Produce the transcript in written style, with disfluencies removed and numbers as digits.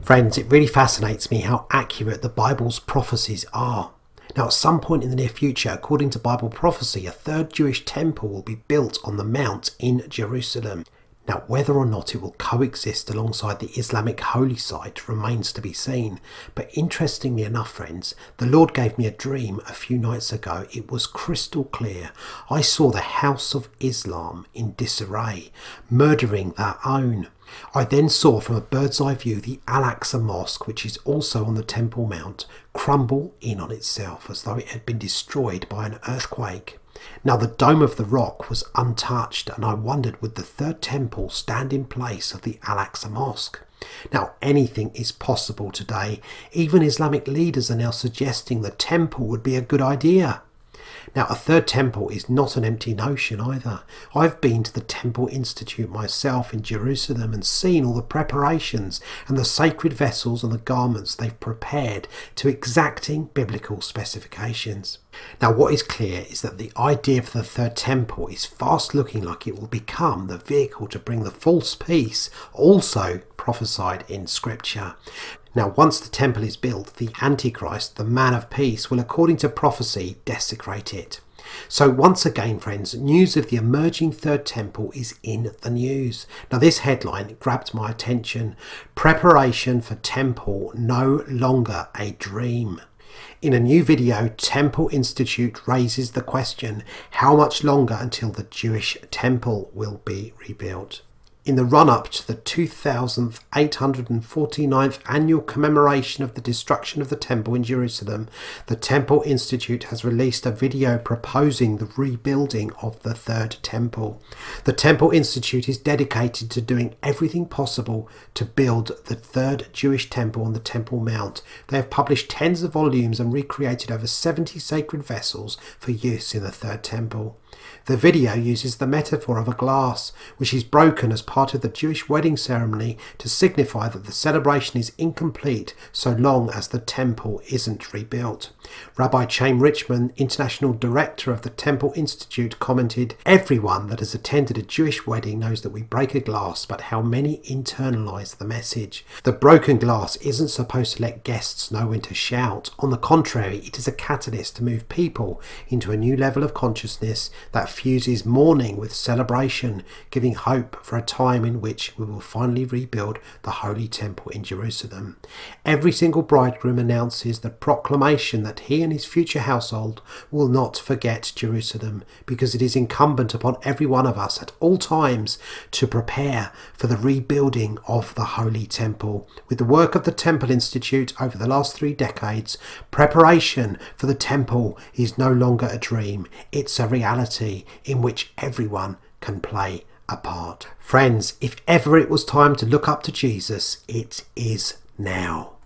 Friends, it really fascinates me how accurate the Bible's prophecies are. Now, at some point in the near future, according to Bible prophecy, a third Jewish temple will be built on the mount in Jerusalem. Now, whether or not it will coexist alongside the Islamic holy site remains to be seen. But interestingly enough, friends, the Lord gave me a dream a few nights ago. It was crystal clear. I saw the House of Islam in disarray, murdering their own. I then saw from a bird's eye view the Al-Aqsa Mosque, which is also on the Temple Mount, crumble in on itself as though it had been destroyed by an earthquake. Now the Dome of the Rock was untouched, and I wondered, would the third temple stand in place of the Al-Aqsa Mosque? Now, anything is possible today. Even Islamic leaders are now suggesting the temple would be a good idea. Now, a third temple is not an empty notion either. I've been to the Temple Institute myself in Jerusalem and seen all the preparations and the sacred vessels and the garments they've prepared to exacting biblical specifications. Now, what is clear is that the idea for the third temple is fast looking like it will become the vehicle to bring the false peace, also prophesied in Scripture. Now, once the temple is built, the Antichrist, the man of peace, will, according to prophecy, desecrate it. So once again, friends, news of the emerging third temple is in the news. Now, this headline grabbed my attention. Preparation for temple no longer a dream. In a new video, Temple Institute raises the question, how much longer until the Jewish temple will be rebuilt? In the run-up to the 2,849th annual commemoration of the destruction of the temple in Jerusalem, the Temple Institute has released a video proposing the rebuilding of the third temple. The Temple Institute is dedicated to doing everything possible to build the third Jewish temple on the Temple Mount. They have published tens of volumes and recreated over 70 sacred vessels for use in the third temple. The video uses the metaphor of a glass, which is broken as part of the Jewish wedding ceremony to signify that the celebration is incomplete so long as the temple isn't rebuilt. Rabbi Chaim Richman, International Director of the Temple Institute, commented, "Everyone that has attended a Jewish wedding knows that we break a glass, but how many internalize the message? The broken glass isn't supposed to let guests know when to shout. On the contrary, it is a catalyst to move people into a new level of consciousness that fuses mourning with celebration, giving hope for a time in which we will finally rebuild the Holy Temple in Jerusalem. Every single bridegroom announces the proclamation that he and his future household will not forget Jerusalem, because it is incumbent upon every one of us at all times to prepare for the rebuilding of the Holy Temple. With the work of the Temple Institute over the last 3 decades, preparation for the temple is no longer a dream, it's a reality in which everyone can play a part." Friends, if ever it was time to look up to Jesus, it is now.